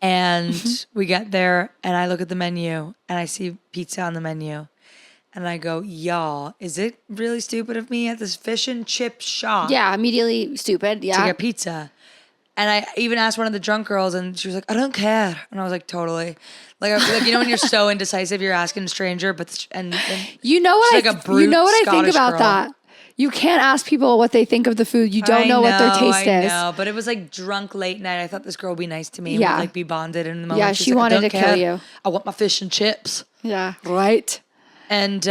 and we get there, and I look at the menu, and I see pizza on the menu, and I go, "Y'all, is it really stupid of me at this fish and chip shop Yeah, immediately stupid. to Yeah. get pizza?" And I even asked one of the drunk girls, and she was like, "I don't care," and I was like, "Totally." Like when you're so indecisive, you're asking a stranger, but and You know what? she's like a brute you know what I think Scottish about girl. that. You can't ask people what they think of the food. You don't know what their taste I is. know, but it was like drunk late night. I thought this girl would be nice to me and Yeah. would like be bonded in the moment. Yeah, She's she like, wanted "I don't to kill care. you." I want my fish and chips. Yeah, right. And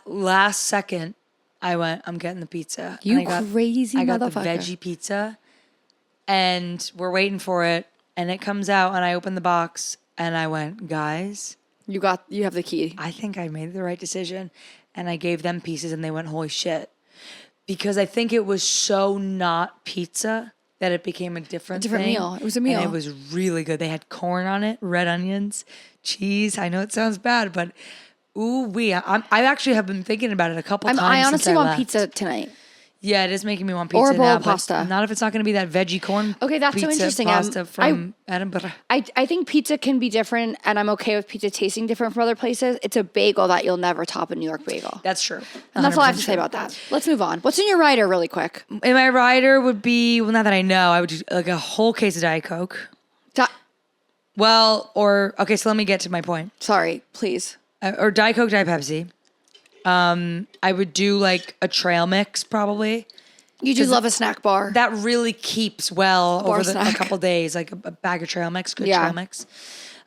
last second, I went, I'm getting the pizza. You And crazy I got the motherfucker. veggie pizza, and we're waiting for it, and it comes out, and I open the box, and I went, guys, You have the key. I think I made the right decision. And I gave them pieces, and they went, holy shit. Because I think it was so not pizza that it became a different thing. meal. It was a meal. And it was really good. They had corn on it, red onions, cheese. I know it sounds bad, but ooh wee. I actually have been thinking about it a couple times. I honestly since want left. pizza tonight. Yeah, it is making me want pizza Or a bowl now, of pasta. But not if it's not going to be that veggie corn. Okay, that's so pizza, interesting. Pasta from Edinburgh. I think pizza can be different, and I'm okay with pizza tasting different from other places. It's a bagel that you'll never top a New York bagel. That's true. And that's all I have 100% to say true. about that. Let's move on. What's in your rider really quick? And my rider would be, well, now that I know, I would do like a whole case of Diet Coke. Well, okay, so let me get to my point. Sorry, please. Or Diet Coke, Diet Pepsi. I would do like a trail mix probably. You do love a snack bar. That really keeps well Bar over a snack. couple days, like a bag of trail mix, good Yeah. trail mix.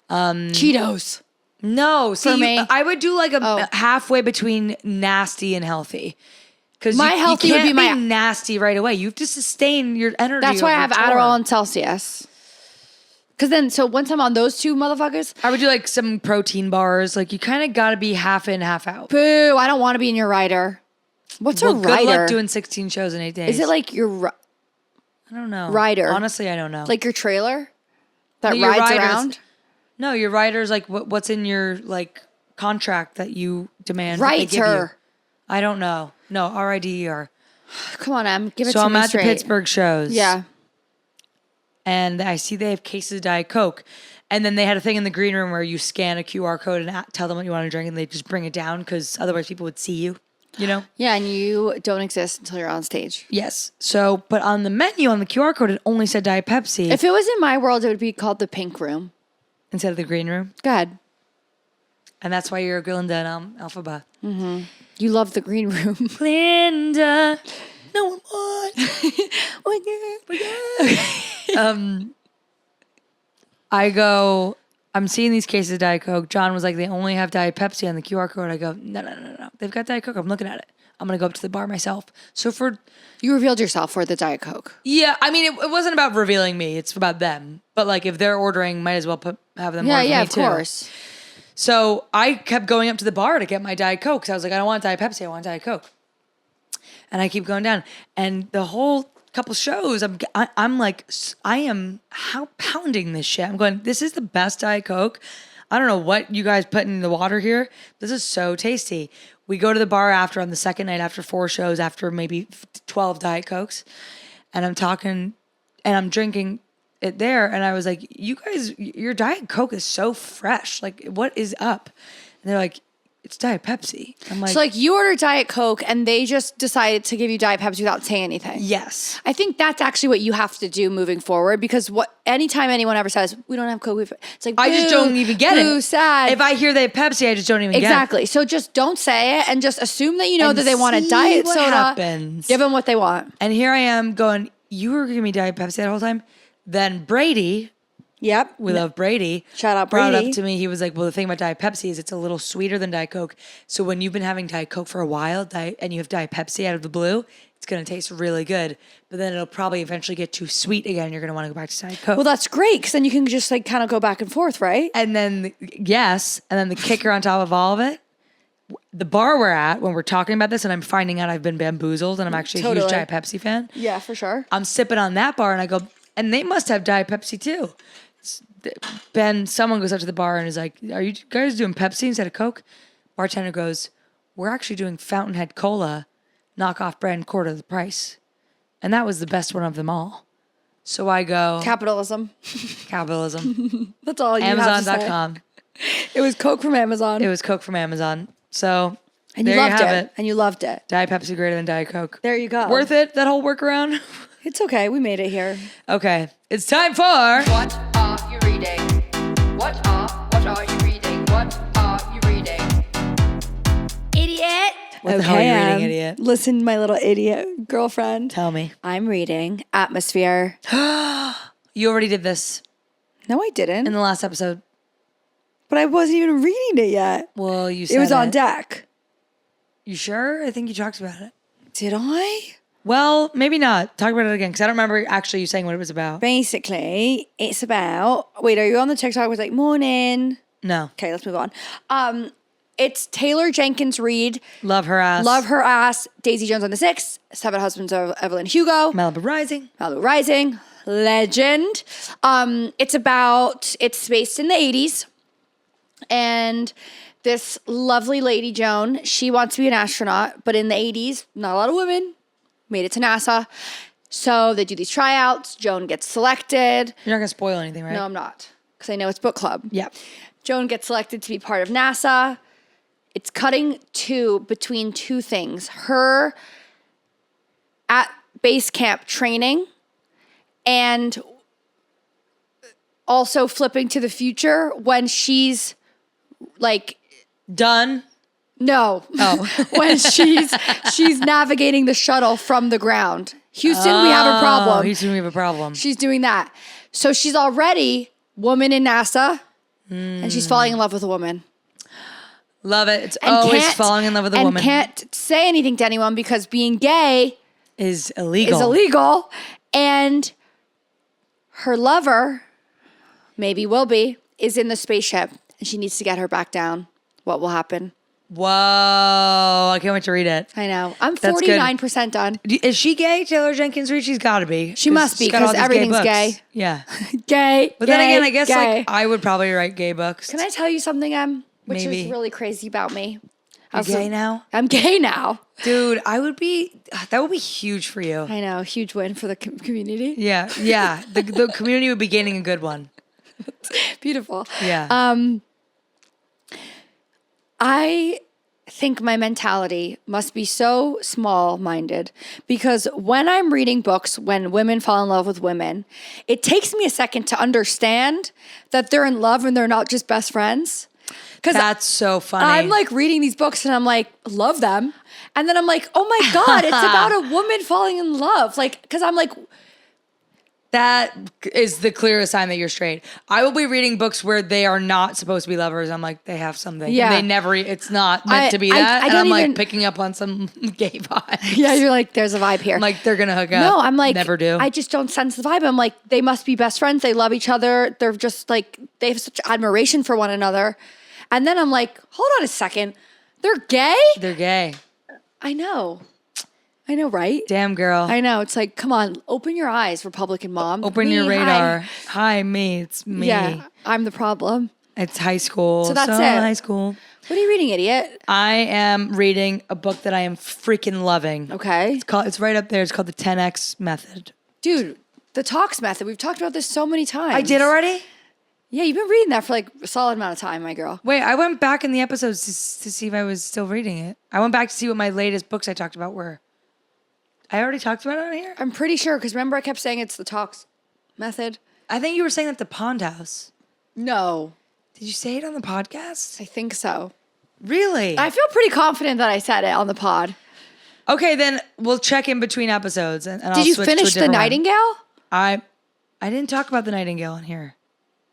Cheetos. No, see, me? I would do like a halfway between nasty and healthy. Because My healthy would can't be my- nasty right away. You have to sustain your energy. That's why I over have tour. Adderall and Celsius. Because then, so once I'm on those two motherfuckers, I would do like some protein bars. Like you kind of got to be half in, half out. boo, I don't want to be in your rider. What's Well, a good rider? luck doing 16 shows in 8 days. Is it like your I don't know. rider? Honestly, I don't know. like your trailer that No, your rides rider's- around? No, your rider's like what's in your like contract that you demand. that they give you. Writer. I don't know. No, RIDER. Come on, Em. Give it So to I'm me at straight. the Pittsburgh shows. Yeah. And I see they have cases of Diet Coke. And then they had a thing in the green room where you scan a QR code and tell them what you want to drink, and they just bring it down because otherwise people would see you, you know? Yeah, and you don't exist until you're on stage. Yes. So, but on the menu, on the QR code, it only said Diet Pepsi If it was in my world, it would be called the pink room. instead of the green room. Go ahead. And that's why you're Glinda and Alphaba. You love the green room. Glinda, no one wants. I'm seeing these cases of Diet Coke. John was like, they only have Diet Pepsi on the QR code. I go, no. They've got Diet Coke. I'm looking at it. I'm going to go up to the bar myself. So You revealed yourself for the Diet Coke. yeah, I mean, it wasn't about revealing me. It's about them. But like, if they're ordering, might as well have them order for me of too. course. So I kept going up to the bar to get my Diet Coke. Because I was like, I don't want Diet Pepsi. I want Diet Coke. And I keep going down. And the whole couple shows, I'm like, I am pounding this shit. I'm going, this is the best Diet Coke. I don't know what you guys put in the water here. This is so tasty. We go to the bar after on the second night after 4 shows, after maybe 12 Diet Cokes. And I'm talking and I'm drinking it there. And I was like, you guys, your Diet Coke is so fresh. Like, what is up? And they're like, it's Diet Pepsi. I'm like, So like you ordered Diet Coke and they just decided to give you Diet Pepsi without saying anything. yes. I think that's actually what you have to do moving forward because anytime anyone ever says we don't have Coke, it's like I just boo, don't even get boo, it. sad. If I hear they have Pepsi, I just don't even Exactly. So just don't say it and just assume that you know And that they want a see diet what soda. happens. Give them what they want. get it. And here I am going, you were giving me Diet Pepsi that whole time? Then Brady, Yep. we love Brady. Shout out brought Brady. up to me. He was like, well, the thing about Diet Pepsi is it's a little sweeter than Diet Coke. So when you've been having Diet Coke for a while and you have Diet Pepsi out of the blue, it's going to taste really good. But then it'll probably eventually get too sweet again. You're going to want to go back to Diet Coke. Well, that's great because then you can just like kind of go back and forth, right? And then, yes. And then the kicker on top of all of it, the bar we're at, when we're talking about this and I'm finding out I've been bamboozled and I'm actually a Totally. huge Diet Pepsi fan. Yeah, for sure. I'm sipping on that bar and I go, and they must have Diet Pepsi too. Someone goes up to the bar and is like, are you guys doing Pepsi instead of Coke? Bartender goes, we're actually doing Fountainhead Cola, knockoff brand, quarter the price. And that was the best one of them all. So I go, Capitalism. capitalism, That's all you have to say. Amazon.com. It was Coke from Amazon. It was Coke from Amazon. So and there you you loved have it. And you loved it. Diet Pepsi greater than Diet Coke. There you go. Worth it, that whole workaround? It's okay. We made it here. Okay. It's time for... What are you reading? What are you reading? What are you reading? Idiot! What the hell are you reading, idiot? Listen, my little idiot girlfriend. Tell me. I'm reading Atmosphere. You already did this No, I didn't. in the last episode. But I wasn't even reading it yet. Well, you said It was on deck. You sure? I think you talked about it. Did I? Well, maybe not. Talk about it again, because I don't remember actually you saying what it was about. Basically, it's about... Wait, are you on the TikTok? It was like, morning. No. Okay, let's move on. It's Taylor Jenkins Reid. Love her ass. Love her ass. Daisy Jones on the Six. Seven Husbands of Evelyn Hugo. Malibu Rising. Malibu Rising. Legend. It's based in the 80s. And this lovely lady, Joan, she wants to be an astronaut, but in the 80s, not a lot of women made it to NASA. So they do these tryouts. Joan gets selected. You're not going to spoil anything, right? No, I'm not, because I know it's book club. Yeah. Joan gets selected to be part of NASA. It's cutting between two things. Her at base camp training and also flipping to the future when she's like... Done. No. Oh. When she's navigating the shuttle from the ground. Houston, we have a problem. Houston, we have a problem. She's doing that. So she's already woman in NASA, and she's falling in love with a woman. Love it. It's And always can't- falling in love with a and woman. can't say anything to anyone because being gay Is illegal. is illegal. And her lover, maybe will be, is in the spaceship, and she needs to get her back down. What will happen? Whoa. I can't wait to read it. I know. I'm That's good. 49% done. Is she gay, Taylor Jenkins Reid? She's got to be. She must be, she's got all 'cause these everything's books. gay. Yeah. Gay. But then gay, again, I guess gay. like I would probably write gay books. Can I tell you something, Em? Which Maybe. is really crazy about me. You're gay now? I'm gay now. Dude, that would be huge for you. I know. Huge win for the community. Yeah. Yeah. The community would be gaining a good one. Beautiful. Yeah. I think my mentality must be so small-minded because when I'm reading books, when women fall in love with women, it takes me a second to understand that they're in love and they're not just best friends. Because That's so funny. I'm like reading these books and I'm like, love them. And then I'm like, oh my God, it's about a woman falling in love. Like, because I'm like, that is the clearest sign that you're straight. I will be reading books where they are not supposed to be lovers. I'm like, they have something. Yeah. And it's not meant to be that. I And don't I'm even- like picking up on some gay vibes. yeah, you're like, there's a vibe here. I'm like, they're going to hook up. No, I'm like, never do. I just don't sense the vibe. I'm like, they must be best friends. They love each other. They're just like, they have such admiration for one another. And then I'm like, hold on a second. They're gay? They're gay. I know, right? Damn, girl. I know. It's like, come on, open your eyes, Republican mom. Open Me, your radar. hi. Hi, me. It's me. Yeah, I'm the problem. It's high school. So that's it. High school. What are you reading, idiot? I am reading a book that I am freaking loving. Okay. It's right up there. It's called The 10X Method. Dude, the talks method. We've talked about this so many times. I did already? Yeah, you've been reading that for like a solid amount of time, my girl. Wait, I went back in the episodes to see if I was still reading it. I went back to see what my latest books I talked about were. I already talked about it on here? I'm pretty sure, because remember I kept saying it's the talks method? I think you were saying that the Pond House. No, Did you say it on the podcast? I think so. Really? I feel pretty confident that I said it on the pod. Okay, then we'll check in between episodes and I'll Did you switch to a finish The different one. Nightingale? I didn't talk about the Nightingale on here.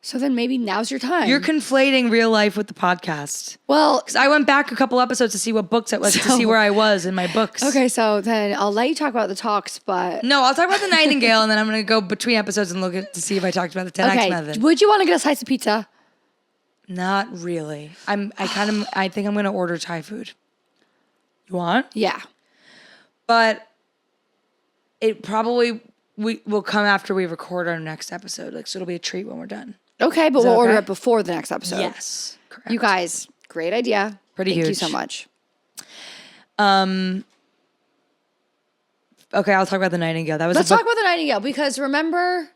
So then maybe now's your time. You're conflating real life with the podcast. well, Because I went back a couple episodes to see what books it was, to see where I was in my books. okay, so then I'll let you talk about the talks, but... No, I'll talk about the Nightingale and then I'm going to go between episodes and look at to see if I talked about the 10X Okay, method. would you want to get a slice of pizza? Not really. I think I'm going to order Thai food. You want? Yeah. But it probably will come after we record our next episode. Like, so it'll be a treat when we're done. Okay, but that we'll order okay? it before the next episode. Yes. Correct. You guys, great idea. Pretty Thank you huge. so much. Okay, I'll talk about the Nightingale. That was Let's a book. talk about the Nightingale, because remember,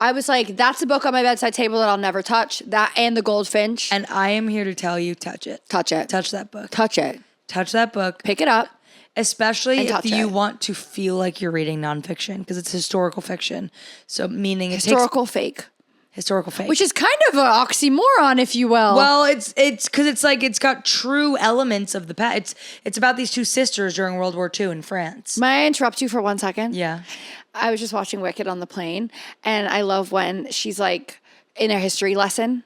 I was like, that's a book on my bedside table that I'll never touch. That and the Goldfinch. And I am here to tell you, touch it. Touch it. Touch that book. Touch it. Touch that book. Pick it up. Especially And if touch you it. want to feel like you're reading nonfiction, because it's historical fiction. So meaning it Historical fake. takes historical fake. Which is kind of an oxymoron, if you will. well, it's because it's like it's got true elements of the past. It's about these two sisters during World War II in France. May I interrupt you for 1 second? Yeah. I was just watching Wicked on the plane, and I love when she's like in a history lesson,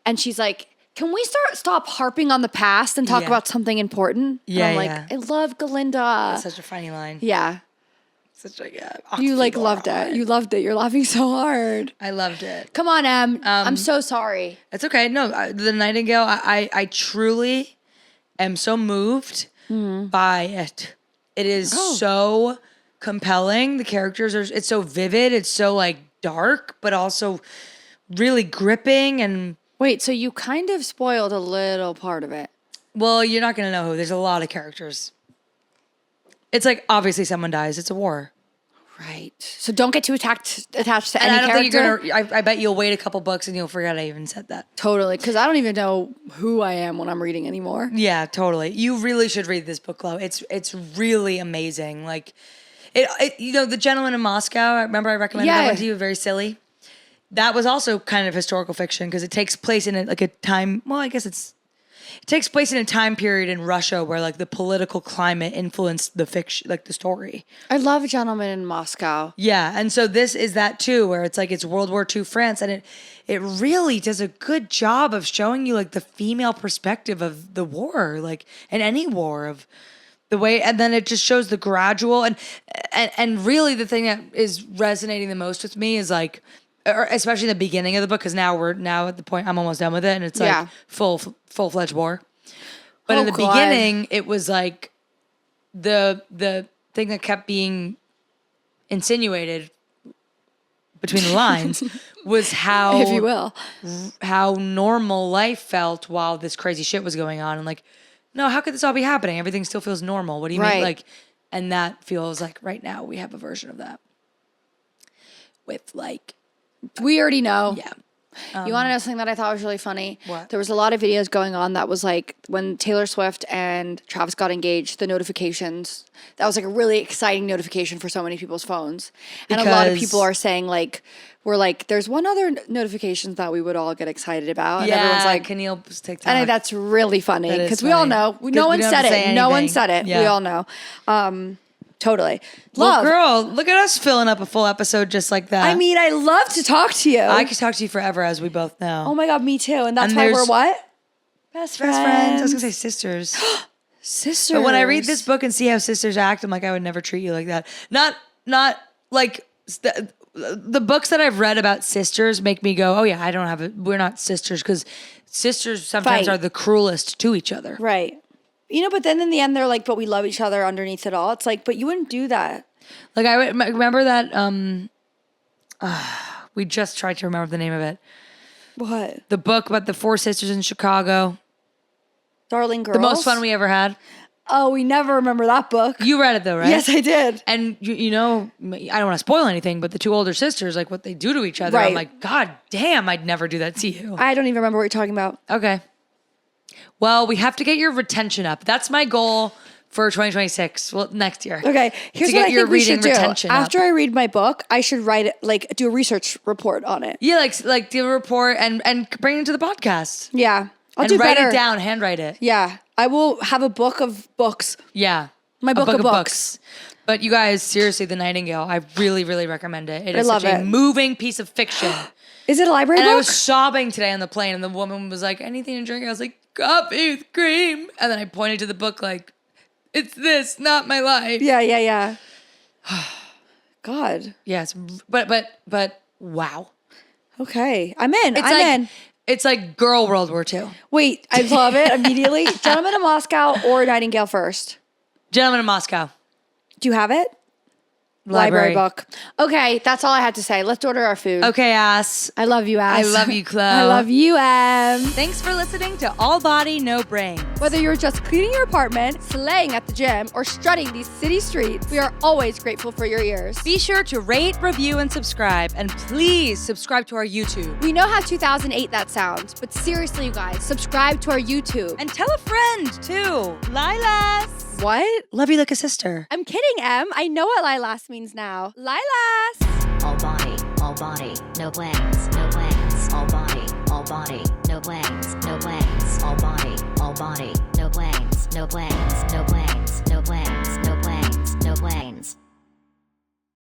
and she's like, "Can we stop harping on the past and talk Yeah. about something important?" Yeah, and I'm yeah. like, I love Galinda. Such a funny line. Yeah, Such a you like loved it. You loved it. You're laughing so hard. I loved it. Come on, Em. I'm so sorry. It's okay. No, the Nightingale. I truly am so moved by it. It is so compelling. The characters are. It's so vivid. It's so like dark, but also really gripping. And Wait, so you kind of spoiled a little part of it. well, you're not gonna know who. There's a lot of characters. It's like obviously someone dies. It's a war. Right. So don't get too attached to And any I don't character. think you're gonna. I bet you'll wait a couple books and you'll forget I even said that. Totally, because I don't even know who I am when I'm reading anymore. Yeah, totally. You really should read this book, Chlo. It's really amazing. Like, it you know, The Gentleman in Moscow. I remember I recommended that Yeah. one to you. Very silly. That was also kind of historical fiction because it takes place in a time. Well, I guess it takes place in a time period in Russia where like the political climate influenced the fiction, like the story. I love Gentleman in Moscow. Yeah, and so this is that too, where it's like it's World War II France, and it really does a good job of showing you like the female perspective of the war, like in any war, of the way, and then it just shows the gradual and really the thing that is resonating the most with me is like, or especially in the beginning of the book, because now at the point I'm almost done with it, and it's like Yeah. full-fledged war. But in Oh, the God. beginning, it was like the thing that kept being insinuated between the lines was how If you will. how normal life felt while this crazy shit was going on, and like, no, how could this all be happening? Everything still feels normal. What do you Right. mean? Like, and that feels like right now we have a version of that with like, We already know. yeah. You want to know something that I thought was really funny? What? There was a lot of videos going on that was like when Taylor Swift and Travis got engaged, the notifications, that was like a really exciting notification for so many people's phones. And a lot of Because- people are saying like, we're like, there's one other notification that we would all get excited about. And Yeah, everyone's like, can you take and that's really funny That is because we all funny. know. 'Cause No we one don't have said to say it. No one anything. said it. We Yeah. all know. Totally. Well, Love. girl, look at us filling up a full episode just like that. I mean, I love to talk to you. I could talk to you forever, as we both know. Oh my God, me too. And that's And why we're there's- what? Best friends. Best friends. I was gonna say sisters. Sisters. But when I read this book and see how sisters act, I'm like, I would never treat you like that. Not like the books that I've read about sisters make me go, oh yeah, I don't have it. We're not sisters, because sisters sometimes Fight. are the cruelest to each other. Right. You know, but then in the end, they're like, but we love each other underneath it all. It's like, but you wouldn't do that. Like I remember that. We just tried to remember the name of it. What? The book about the four sisters in Chicago. Darling Girls? The most fun we ever had. Oh, we never remember that book. You read it though, right? Yes, I did. And you know, I don't want to spoil anything, but the two older sisters, like what they do to each other, Right. I'm like, God damn, I'd never do that to you. I don't even remember what you're talking about. Okay. Well, we have to get your retention up. That's my goal for 2026. Well, next year. Okay, here's To what get I your think we reading should do. retention up. After I read my book, I should write it, like do a research report on it. Yeah, like do a report and bring it to the podcast. Yeah, I'll and do write better. it down, handwrite it. Yeah, I will have a book of books. Yeah. My A book of books. But you guys, seriously, The Nightingale, I really, really recommend it. It is love such a it. moving piece of fiction. Is it a library And book? I was sobbing today on the plane, and the woman was like, anything to drink? I was like, coffee with cream. And then I pointed to the book like, it's this, not my life. Yeah. God. Yes, but wow. Okay, I'm in. It's I'm like in. it's like girl World War II. Wait, I love it immediately. Gentleman in Moscow or Nightingale first? Gentleman in Moscow. Do you have it? Library book. Okay, that's all I had to say. Let's order our food. Okay, ass. I love you, Ass. I love you, Chlo. I love you, Em. Thanks for listening to All Body, No Brain. Whether you're just cleaning your apartment, slaying at the gym, or strutting these city streets, we are always grateful for your ears. Be sure to rate, review, and subscribe. And please subscribe to our YouTube. We know how 2008 that sounds, but seriously, you guys, subscribe to our YouTube. And tell a friend, too. Lilas. What? Love you like a sister. I'm kidding, Em. I know what lilas means now. Lilas. All body, no blanks, no blanks. All body, no blanks, no blanks. All body, no blanks, no blanks.